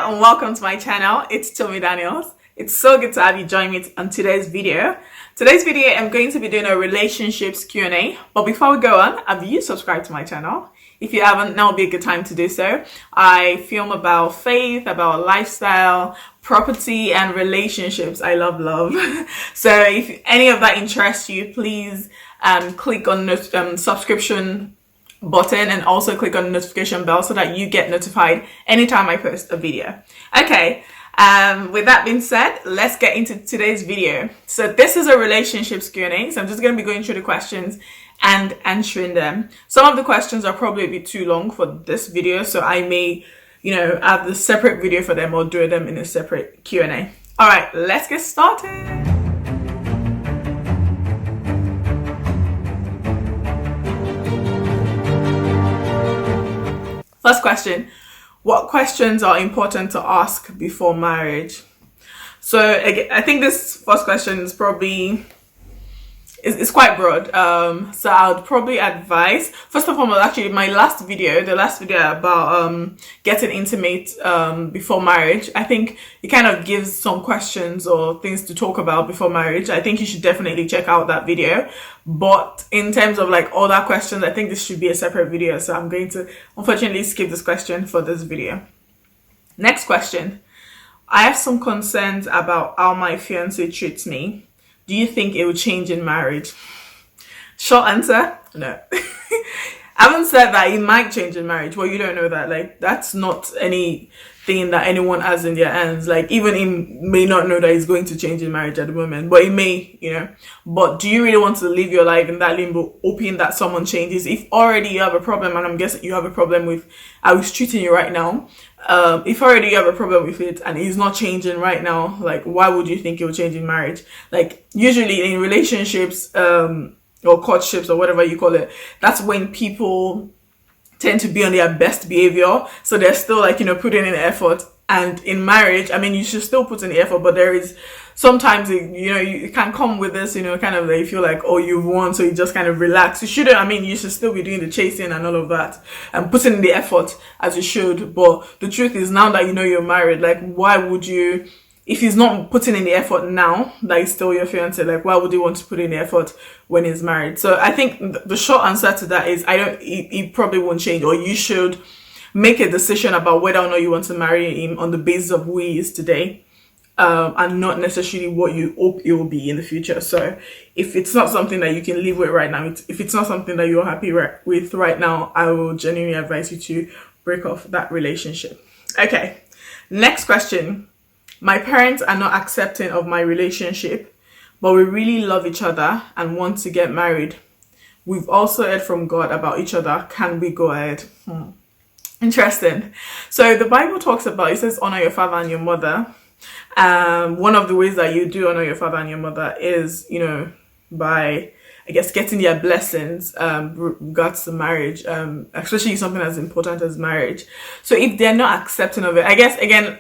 and welcome to my channel. It's Tommy Daniels. It's so good to have you join me on today's video. Today's video, I'm going to be doing a relationships Q&A. But before we go on, have you subscribed to my channel? If you haven't, now would be a good time to do so. I film about faith, about lifestyle, property, and relationships. I love love. So if any of that interests you, please click on the subscription button and also click on the notification bell so that you get notified anytime I post a video. Okay, with that being said, let's get into today's video. So this is a relationships Q&A, so I'm just going to be going through the questions and answering them. Some of the questions are probably a bit too long for this video, so I may, have the separate video for them or do them in a separate Q&A. All right, let's get started. First question, what questions are important to ask before marriage? So I think this first question is probably, it's quite broad. So I would probably advise, first of all, actually the last video about getting intimate before marriage, I think it kind of gives some questions or things to talk about before marriage. I think you should definitely check out that video. But in terms of like other questions, I think this should be a separate video. So I'm going to unfortunately skip this question for this video. Next question. I have some concerns about how my fiance treats me. Do you think it will change in marriage? Short answer, no. I haven't said that it might change in marriage. Well, you don't know that. Like, that's not anything that anyone has in their hands. Like, even he may not know that it's going to change in marriage at the moment, but it may, But do you really want to live your life in that limbo, hoping that someone changes? If already you have a problem, and I'm guessing you have a problem with how he's treating you right now, if already you have a problem with it and he's not changing right now, like, why would you think it will change in marriage? Like, usually in relationships, or courtships or whatever you call it, that's when people tend to be on their best behavior. So they're still like, putting in effort. And in marriage, I mean, you should still put in the effort, but there is sometimes, you can come with this, kind of like you feel like, oh, you've won, so you just kind of relax. You shouldn't, you should still be doing the chasing and all of that and putting in the effort as you should. But the truth is, now that you're married, like, why would you, if he's not putting in the effort now that he's still your fiance, like, why would he want to put in the effort when he's married? So I think the short answer to that is, he probably won't change, or you should make a decision about whether or not you want to marry him on the basis of who he is today, and not necessarily what you hope it will be in the future. So if it's not something that you can live with right now, if it's not something that you're happy with right now, I will genuinely advise you to break off that relationship. Okay, next question. My parents are not accepting of my relationship, but we really love each other and want to get married. We've also heard from God about each other. Can we go ahead? Interesting. So the Bible talks about, it says, honor your father and your mother. One of the ways that you do honor your father and your mother is, by, I guess, getting their blessings regards to marriage, especially something as important as marriage. So if they're not accepting of it, I guess, again,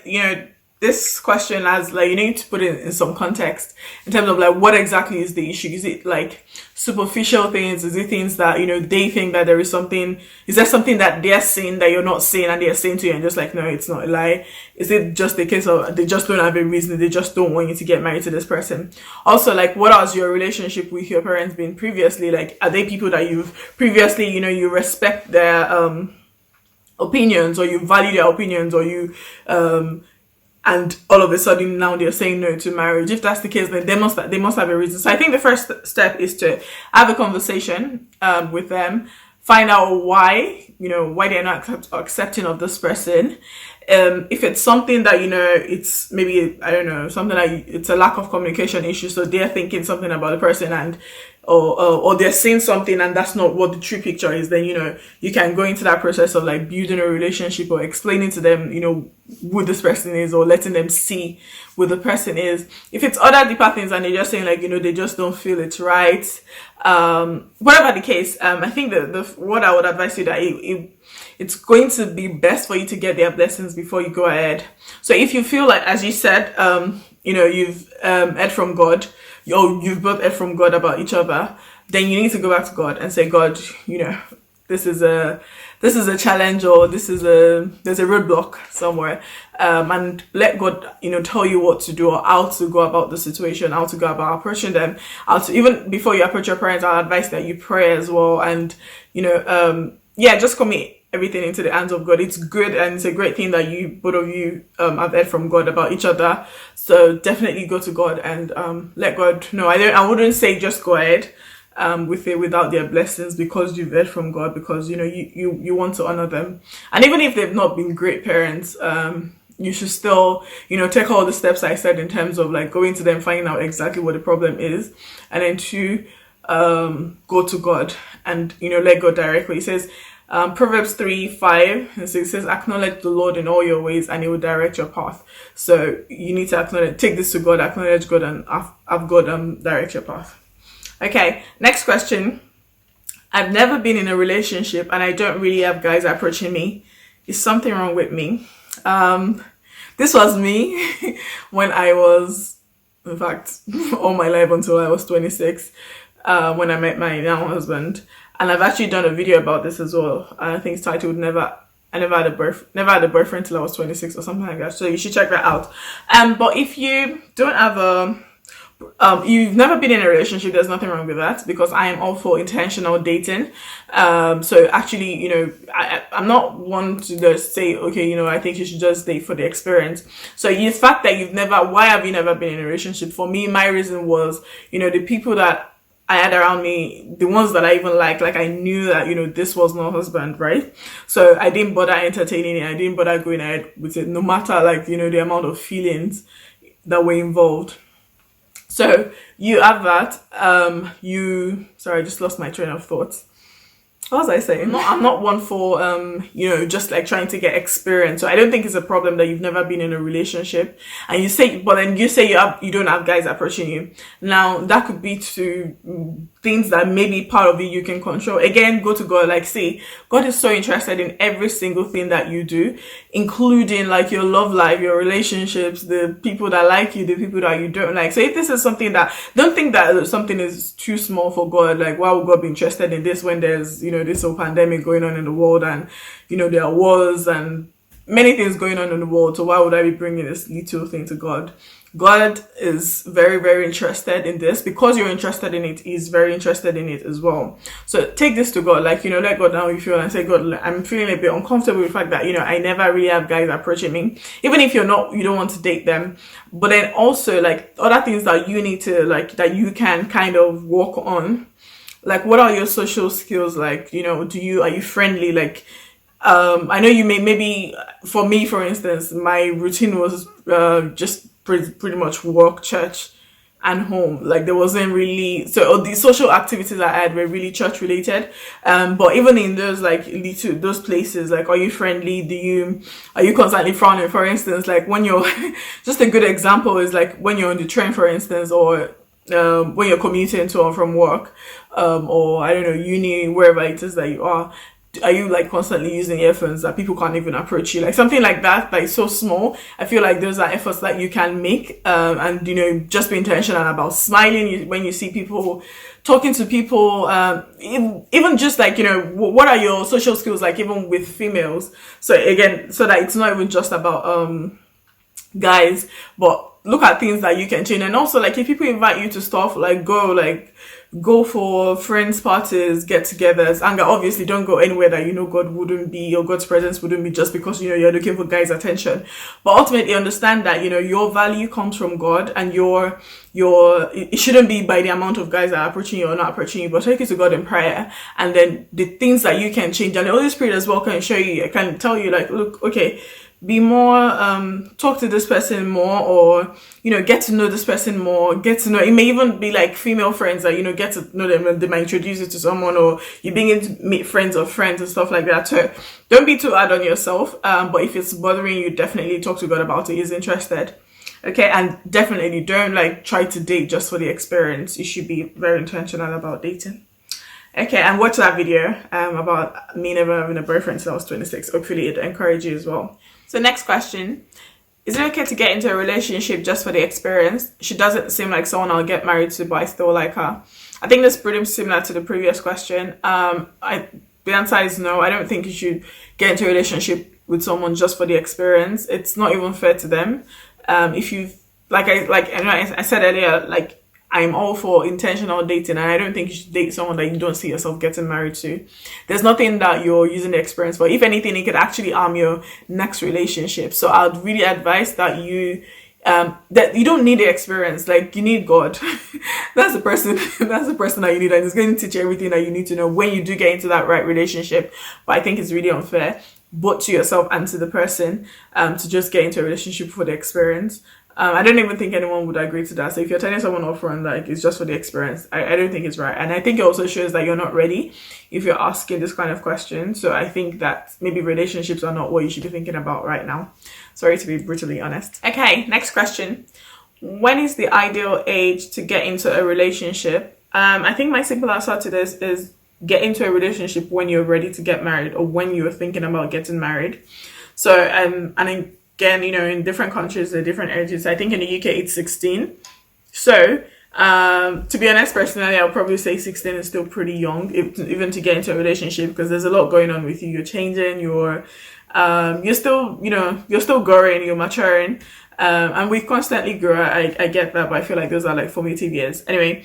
this question has, like, you need to put it in some context in terms of, like, what exactly is the issue? Is it like superficial things? Is it things that, they think that there is something, is there something that they're saying that you're not saying and they're saying to you and just like, no, it's not a lie? Is it just a case of they just don't have a reason, they just don't want you to get married to this person? Also, like, what has your relationship with your parents been previously? Like, are they people that you've previously, you respect their opinions, or you value their opinions, or you and all of a sudden now they're saying no to marriage? If that's the case, then they must have a reason. So I think the first step is to have a conversation with them, find out why they're not accepting of this person. If it's something that, it's maybe, I don't know, something like it's a lack of communication issue, so they're thinking something about the person and or they're saying something and that's not what the true picture is, then you can go into that process of like building a relationship or explaining to them who this person is, or letting them see who the person is. If it's other deeper things and they're just saying like they just don't feel it's right, whatever the case, I think the what I would advise you that it's going to be best for you to get their blessings before you go ahead. So if you feel like, as you said, you've heard from God, you've both heard from God about each other, then you need to go back to God and say, God, this is a challenge, or there's a roadblock somewhere, and let God, tell you what to do or how to go about the situation, how to go about approaching them, how to, even before you approach your parents, I'll advise that you pray as well, and just commit everything into the hands of God. It's good, and it's a great thing that both of you have heard from God about each other. So definitely go to God and let God know. I wouldn't say just go ahead with it without their blessings, because you've heard from God, because you want to honor them. And even if they've not been great parents, you should still take all the steps I said in terms of like going to them, finding out exactly what the problem is, and then go to God and let God directly. It says Proverbs 3:5, it says, acknowledge the Lord in all your ways and he will direct your path. So you need to take this to God, acknowledge God, and have God direct your path. Okay, next question. I've never been in a relationship and I don't really have guys approaching me. Is something wrong with me? This was me when I was, in fact, all my life until I was 26, when I met my now husband. And I've actually done a video about this as well. I think it's titled I never had a boyfriend till I was 26 or something like that. So you should check that out. But if you don't have you've never been in a relationship, there's nothing wrong with that, because I am all for intentional dating. So actually, I'm not one to just say, okay, I think you should just date for the experience. So the fact that why have you never been in a relationship? For me, my reason was, the people that I had around me, the ones that I even like I knew that, this was not husband, right? So I didn't bother entertaining it. I didn't bother going ahead with it, no matter the amount of feelings that were involved. So you have that. Sorry, I just lost my train of thought. What was I saying? I'm not one for, just like trying to get experience. So I don't think it's a problem that you've never been in a relationship. And you say you don't have guys approaching you. Now, that could be to things that maybe part of it you can control. Again, go to God. God is so interested in every single thing that you do, including like your love life, your relationships, the people that like you, the people that you don't like. So if this is something don't think that something is too small for God. Like, why would God be interested in this when there's, this whole pandemic going on in the world, and, there are wars and many things going on in the world. So why would I be bringing this little thing to God? God is very, very interested in this. Because you're interested in it, he's very interested in it as well. So take this to God, let God know how you feel, and say, God, I'm feeling a bit uncomfortable with the fact that, I never really have guys approaching me, even if you don't want to date them. But then also other things that you need to that you can kind of work on. What are your social skills? Are you friendly? I know you maybe for me, for instance, my routine was just pretty much work, church, and home. There wasn't really, so the social activities I had were really church related. But even in those those places, are you friendly? Are you constantly frowning? For instance, when you're just a good example is when you're on the train, for instance, or when you're commuting to and from work, or I don't know, uni, wherever it is that you are you constantly using earphones that people can't even approach you? Something like that is so small. I feel like those are efforts that you can make, and just be intentional about smiling when you see people, talking to people, even just what are your social skills even with females? So again, so that it's not even just about guys, but look at things that you can change. And also if people invite you to stuff, go for friends parties, get-togethers, and obviously don't go anywhere that God wouldn't be, or God's presence wouldn't be, just because you're looking for guys' attention. But ultimately understand that your value comes from God, and it shouldn't be by the amount of guys that are approaching you or not approaching you, but take it to God in prayer, and then the things that you can change, and the Holy Spirit as well can show you, can tell you look, okay, be more, talk to this person more, or get to know this person more, it may even be female friends that get to know them, and they might introduce you to someone, or you begin to meet friends of friends and stuff like that. So don't be too hard on yourself, but if it's bothering you, definitely talk to God about it. He's interested. Okay, and definitely don't try to date just for the experience. You should be very intentional about dating. Okay, and watch that video about me never having a boyfriend till I was 26. Hopefully it encourages you as well. So next question. Is it okay to get into a relationship just for the experience? She doesn't seem like someone I'll get married to, but I still like her. I think that's pretty similar to the previous question. the answer is no. I don't think you should get into a relationship with someone just for the experience. It's not even fair to them. If you I said earlier, like, I'm all for intentional dating, and I don't think you should date someone that you don't see yourself getting married to. There's nothing that you're using the experience for. If anything, it could actually harm your next relationship. So I'd really advise that you don't need the experience. Like, you need God. That's the person that you need, and it's going to teach you everything that you need to know when you do get into that right relationship. But I think it's really unfair, both to yourself and to the person, to just get into a relationship for the experience. I don't even think anyone would agree to that. So if you're telling someone off front, like, it's just for the experience, I don't think it's right. And I think it also shows that you're not ready if you're asking this kind of question. So I think that maybe relationships are not what you should be thinking about right now. Sorry to be brutally honest. Okay, next question. When is the ideal age to get into a relationship? I think my simple answer to this is get into a relationship when you're ready to get married, or when you're thinking about getting married. So, and again, in different countries, there are different ages. I think in the UK, it's 16. So, to be honest, personally, I'll probably say 16 is still pretty young, even to get into a relationship, because there's a lot going on with you. You're changing, you're still growing, you're maturing. And we constantly grow. I get that, but I feel like those are like formative years. Anyway,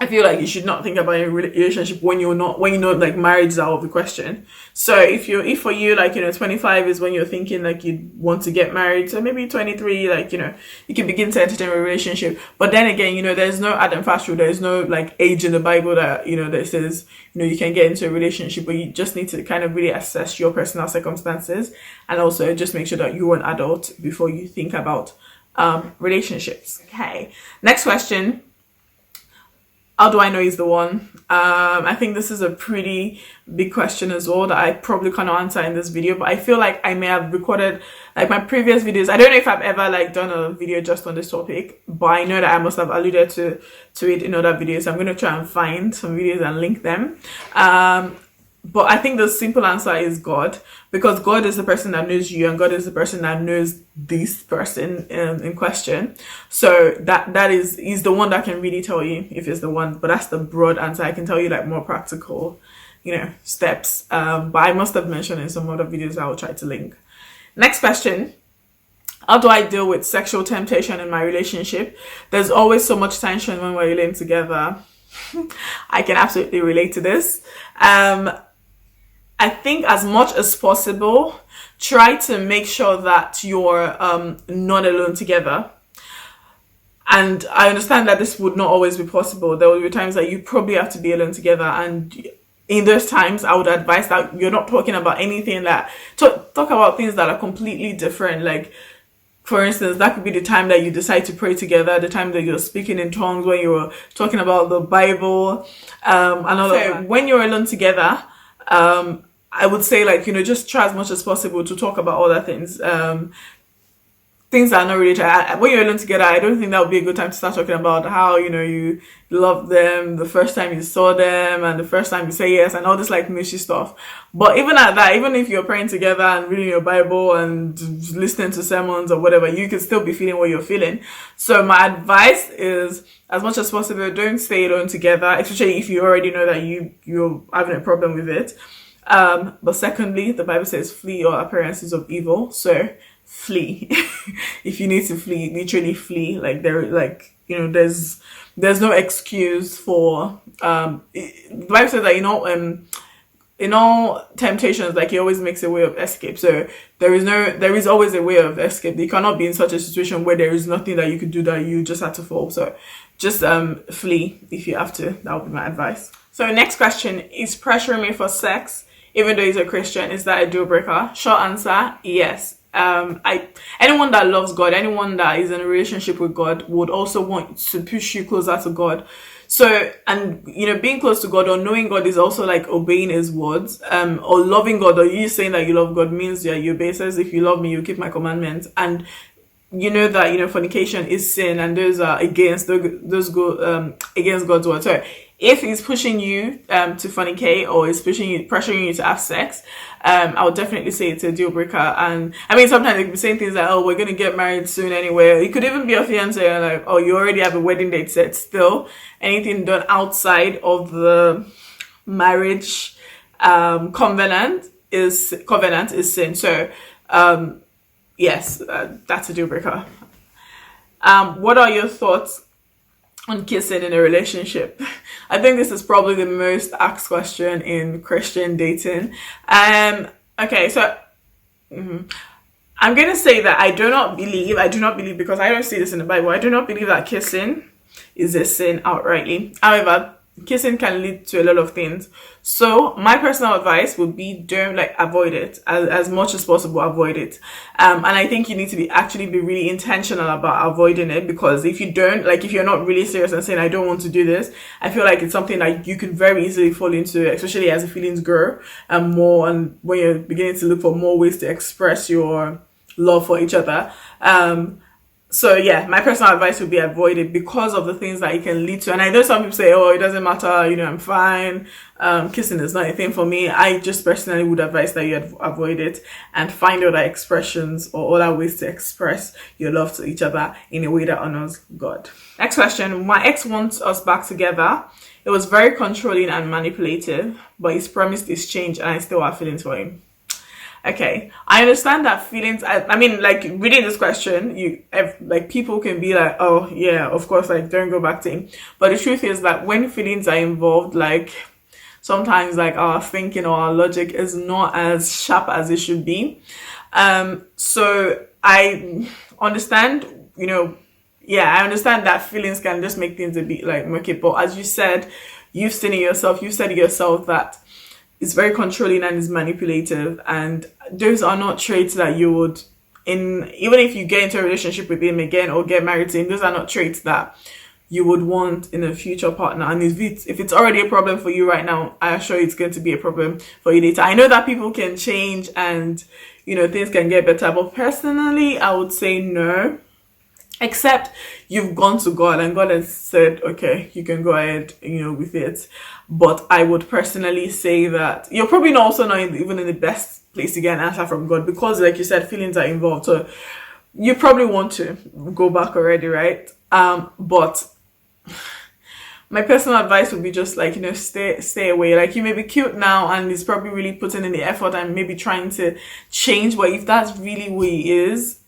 I feel like you should not think about a relationship when you know like marriage is out of the question. So if for you, like, 25 is when you're thinking like you want to get married, so maybe 23, like, you can begin to entertain a relationship. But then again, there's no hard and fast rule. There's no like age in the Bible that that says you can get into a relationship, but you just need to kind of really assess your personal circumstances, and also just make sure that you're an adult before you think about relationships. Okay, next question. How do I know he's the one? I think this is a pretty big question as well that I probably cannot answer in this video, but I feel like I may have recorded like my previous videos. I don't know if I've ever like done a video just on this topic, but I know that I must have alluded to it in other videos. So I'm going to try and find some videos and link them. But I think the simple answer is God, because God is the person that knows you, and God is the person that knows this person in question. So he's the one that can really tell you if it's the one. But that's the broad answer. I can tell you like more practical, steps. But I must have mentioned in some other videos I will try to link. Next question. How do I deal with sexual temptation in my relationship? There's always so much tension when we're living together. I can absolutely relate to this. I think as much as possible, try to make sure that you're not alone together. And I understand that this would not always be possible. There will be times that you probably have to be alone together, and in those times, I would advise that you're not talking about anything that talk about things that are completely different. Like, for instance, that could be the time that you decide to pray together, the time that you're speaking in tongues, when you're talking about the Bible, and all that. When you're alone together, I would say, like, just try as much as possible to talk about other things. Things that are not really when you're alone together, I don't think that would be a good time to start talking about how, you love them the first time you saw them, and the first time you say yes, and all this like mushy stuff. But even at that, even if you're praying together and reading your Bible and listening to sermons or whatever, you can still be feeling what you're feeling. So my advice is, as much as possible, don't stay alone together, especially if you already know that you're having a problem with it. But secondly, the Bible says flee all appearances of evil. So flee. If you need to flee, literally flee. Like, there's no excuse for the Bible says that in all temptations, like, he always makes a way of escape. So there is always a way of escape. You cannot be in such a situation where there is nothing that you could do, that you just had to fall. So just flee if you have to. That would be my advice. So next question: is pressuring me for sex, even though he's a Christian, is that a deal breaker? Short answer: yes. Anyone that loves God, anyone that is in a relationship with God, would also want to push you closer to God. So, and being close to God or knowing God is also like obeying his words, or loving God, or you saying that you love God means that you obey. Says, if you love me, you keep my commandments. And you know that fornication is sin, and those are against against God's word. So if he's pushing you to fornicate, or is pressuring you to have sex, I would definitely say it's a deal breaker. And I mean, sometimes they could be saying things like, "Oh, we're gonna get married soon anyway." It could even be a fiance, and like, "Oh, you already have a wedding date set." Still, anything done outside of the marriage Covenant is sin. So yes, that's a deal breaker. What are your thoughts on kissing in a relationship? I think this is probably the most asked question in Christian dating. Okay, so I'm gonna say that I do not believe, because I don't see this in the Bible. I do not believe that kissing is a sin outrightly. However, kissing can lead to a lot of things. So my personal advice would be, don't avoid it as much as possible. Avoid it, and I think you need to be really intentional about avoiding it, because if you don't, if you're not really serious and saying I don't want to do this, I feel like it's something like you could very easily fall into, especially as the feelings grow and more, and when you're beginning to look for more ways to express your love for each other. So yeah, my personal advice would be avoid it because of the things that it can lead to. And I know some people say, oh, it doesn't matter, I'm fine. Kissing is not a thing for me. I just personally would advise that you avoid it and find other expressions or other ways to express your love to each other in a way that honors God. Next question. My ex wants us back together. It was very controlling and manipulative, but he's promised his change and I still have feelings for him. Okay, I understand that feelings. I mean, reading this question, people can be like, oh yeah, of course, don't go back to him. But the truth is that when feelings are involved, sometimes our thinking or our logic is not as sharp as it should be. So I understand, I understand that feelings can just make things a bit murky. But as you said, you've said it yourself that it's very controlling and is manipulative, and those are not traits that you would, even if you get into a relationship with him again or get married to him, those are not traits that you would want in a future partner. And if it's already a problem for you right now, I assure you it's going to be a problem for you later. I know that people can change and things can get better, but personally I would say no. Except you've gone to God and God has said, okay, you can go ahead, with it. But I would personally say that you're probably even in the best place to get an answer from God, because like you said, feelings are involved. So you probably want to go back already, right? But my personal advice would be just stay away. You may be cute now and he's probably really putting in the effort and maybe trying to change, but if that's really who he is,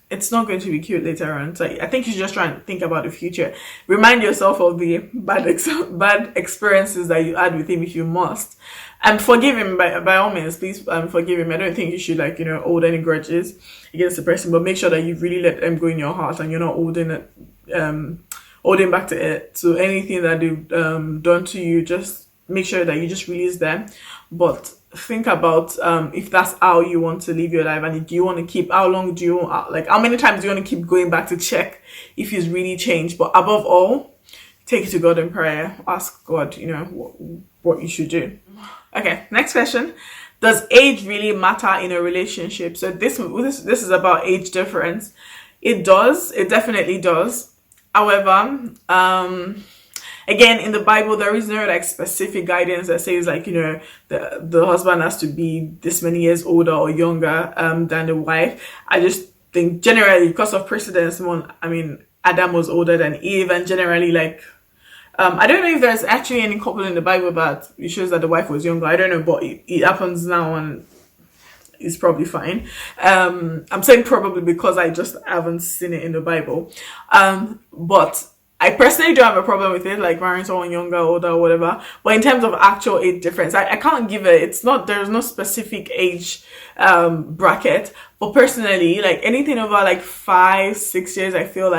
it's not going to be cute later on. So I think you should just try and think about the future. Remind yourself of the bad experiences that you had with him if you must. And forgive him by all means. Please forgive him. I don't think you should hold any grudges against the person, but make sure that you really let them go in your heart and you're not holding back to it. So anything that they've done to you, just make sure that you just release them. But think about if that's how you want to live your life, and do you want to keep, how long do you how many times do you want to keep going back to check if he's really changed? But above all, take it to God in prayer. Ask God what you should do. Okay, next question. Does age really matter in a relationship? So this is about age difference. It does. It definitely does. However, again, in the Bible, there is no specific guidance that says the husband has to be this many years older or younger than the wife. I just think generally, because of precedence, Adam was older than Eve, and generally I don't know if there's actually any couple in the Bible that it shows that the wife was younger. I don't know, but it happens now and it's probably fine. I'm saying probably because I just haven't seen it in the Bible. But I personally don't have a problem with it, marrying someone younger, older, whatever. But in terms of actual age difference, I can't give it. There's no specific age bracket. But personally, anything over 5-6 years, I feel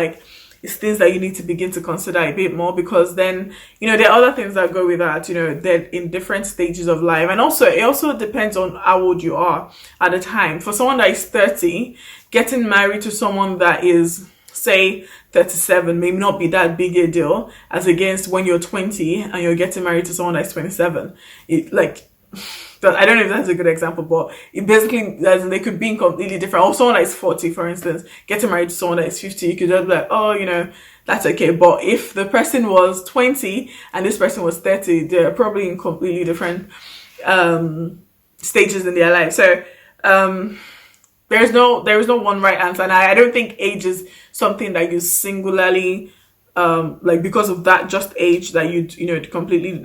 it's things that you need to begin to consider a bit more, because then there are other things that go with that. They're in different stages of life, and also it also depends on how old you are at the time. For someone that is 30, getting married to someone that is, say, 37 may not be that big a deal as against when you're 20 and you're getting married to someone that's 27. I don't know if that's a good example, but it basically, they could be completely different. Or someone that is 40, for instance, getting married to someone that is 50, you could just be like, oh, that's okay. But if the person was 20 and this person was 30, they're probably in completely different stages in their life. So there is no one right answer, and I don't think age is something that you singularly because of that just age that you'd completely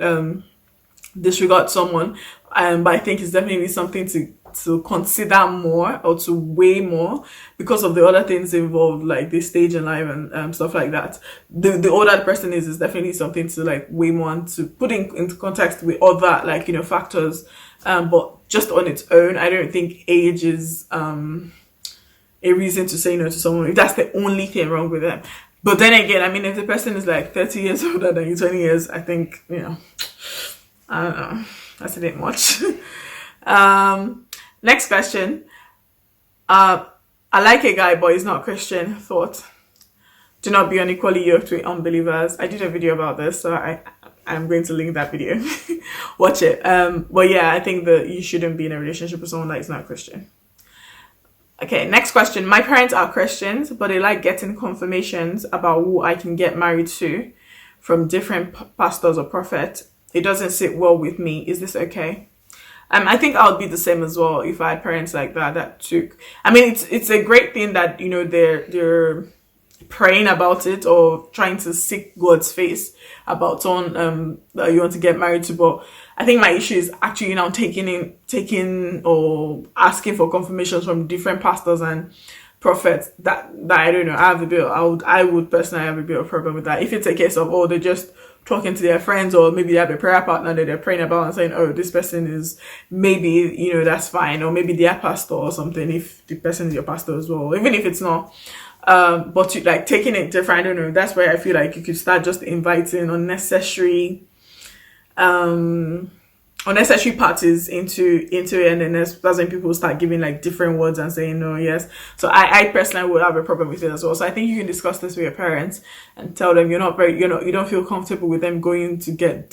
disregard someone. But I think it's definitely something to consider more or to weigh more because of the other things involved, like this stage in life and stuff like that. The older the person is definitely something to like weigh more and to put into context with other like factors. But just on its own, I don't think age is a reason to say no to someone if that's the only thing wrong with them. But then again, I mean, if the person is like 30 years older than you, 20 years, I think, I don't know, that's a bit much. Next question. I like a guy, but he's not Christian. Thought. Do not be unequally yoked with unbelievers. I did a video about this, so I'm going to link that video. Watch it. But yeah, I think that you shouldn't be in a relationship with someone that is not Christian. Okay, next question. My parents are Christians, but they like getting confirmations about who I can get married to from different pastors or prophets. It doesn't sit well with me. Is this okay? I think I would be the same as well if I had parents like that took. I mean, it's a great thing that they're praying about it or trying to seek God's face about someone that you want to get married to. But I think my issue is actually now taking or asking for confirmations from different pastors and prophets that I don't know. I would personally have a bit of a problem with that. If it's a case of they're just talking to their friends, or maybe they have a prayer partner that they're praying about and saying, this person is maybe, that's fine, or maybe their pastor or something, if the person is your pastor as well, even if it's not. But like taking it different, I don't know, that's where I feel like you could start just inviting unnecessary parties into it, and then that's when people start giving like different words and saying no, yes. So I personally would have a problem with it as well. So I think you can discuss this with your parents and tell them you don't feel comfortable with them going to get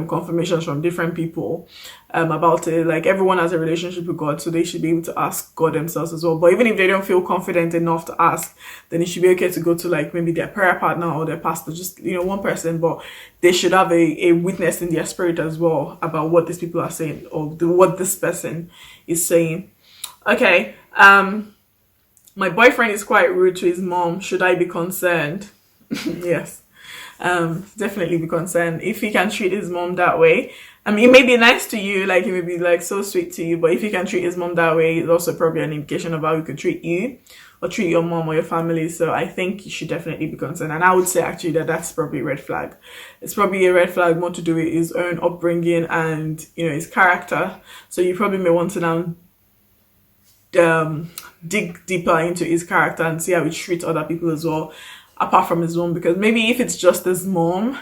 confirmations from different people about it. Like, everyone has a relationship with God, so they should be able to ask God themselves as well. But even if they don't feel confident enough to ask, then it should be okay to go to like maybe their prayer partner or their pastor, just one person, but they should have a witness in their spirit as well about what these people are saying, or what this person is saying. Okay, my boyfriend is quite rude to his mom. Should I be concerned? Yes, definitely be concerned. If he can treat his mom that way, I mean, it may be nice to you, like he may be like so sweet to you, but if he can treat his mom that way, it's also probably an indication of how he could treat you or treat your mom or your family. So I think you should definitely be concerned. And I would say actually that's probably a red flag. It's probably a red flag more to do with his own upbringing and his character. So you probably may want to now dig deeper into his character and see how he treats other people as well, apart from his mom. Because maybe if it's just his mom,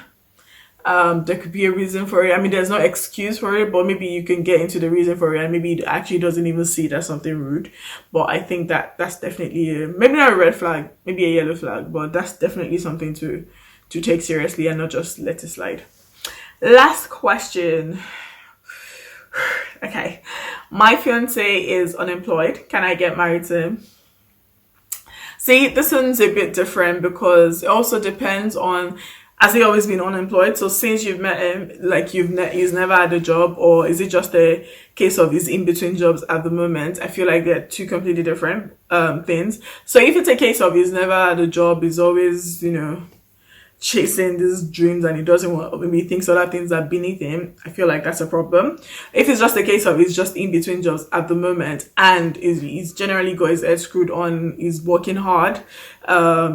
there could be a reason for it. I mean, there's no excuse for it, but maybe you can get into the reason for it, and maybe it actually doesn't even see it as something rude. But I think that's definitely maybe not a red flag, maybe a yellow flag, but that's definitely something to take seriously and not just let it slide. Last question. Okay, my fiance is unemployed. Can I get married to him? See, this one's a bit different because it also depends on, has he always been unemployed? So since you've met him, like he's never had a job, or is it just a case of he's in between jobs at the moment? I feel like they're two completely different things. So if it's a case of he's never had a job, he's always, chasing these dreams and he doesn't want, maybe he thinks other things are beneath him, I feel like that's a problem. If it's just a case of he's just in between jobs at the moment and he's generally got his head screwed on, he's working hard,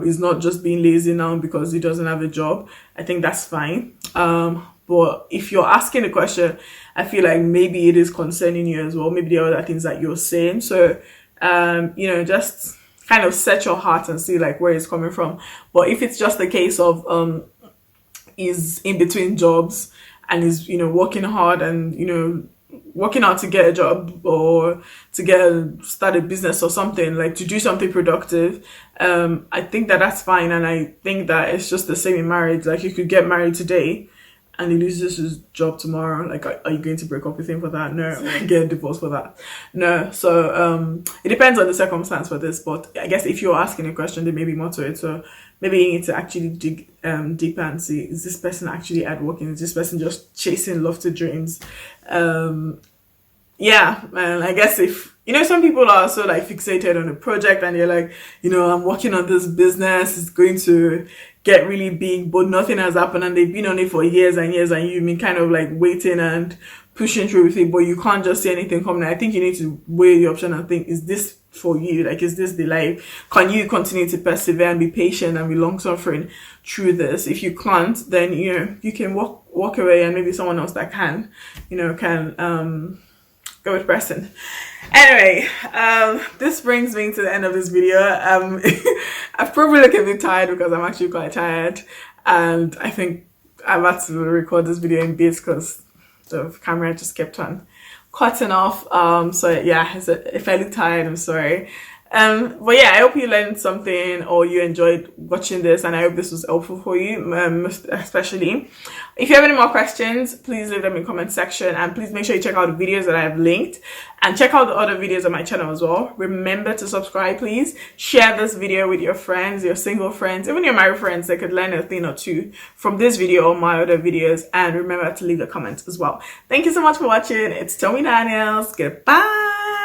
he's not just being lazy now because he doesn't have a job, I think that's fine. But if you're asking the question, I feel like maybe it is concerning you as well, maybe there are other things that you're saying. So just kind of set your heart and see like where it's coming from. But if it's just a case of he's in between jobs and he's working hard and working out to get a job or to start a business or something, like to do something productive, I think that's fine. And I think that it's just the same in marriage. Like, you could get married today and he loses his job tomorrow. Like, are you going to break up with him for that? No. Or get a divorce for that? No. So it depends on the circumstance for this. But I guess if you're asking a question, there may be more to it. So maybe you need to actually dig deeper and see, is this person actually hardworking? Is this person just chasing lofty dreams? yeah, man, I guess if, some people are so like fixated on a project and they're like, I'm working on this business, it's going to get really big, but nothing has happened and they've been on it for years and years and you've been kind of like waiting and pushing through with it, but you can't just see anything coming. I think you need to weigh the option and think, is this for you? Like, is this the life? Can you continue to persevere and be patient and be long suffering through this? If you can't, then, you can walk away and maybe someone else that can, go with person. Anyway, this brings me to the end of this video. I've probably look a bit tired because I'm actually quite tired, and I think I've had to record this video in bits because the camera just kept on cutting off. So yeah, if I look tired, I'm sorry. But yeah, I hope you learned something or you enjoyed watching this, and I hope this was helpful for you, especially. If you have any more questions, please leave them in the comment section, and please make sure you check out the videos that I have linked and check out the other videos on my channel as well. Remember to subscribe, please. Share this video with your friends, your single friends, even your married friends. They could learn a thing or two from this video or my other videos, and remember to leave a comment as well. Thank you so much for watching. It's Tommy Daniels. Goodbye.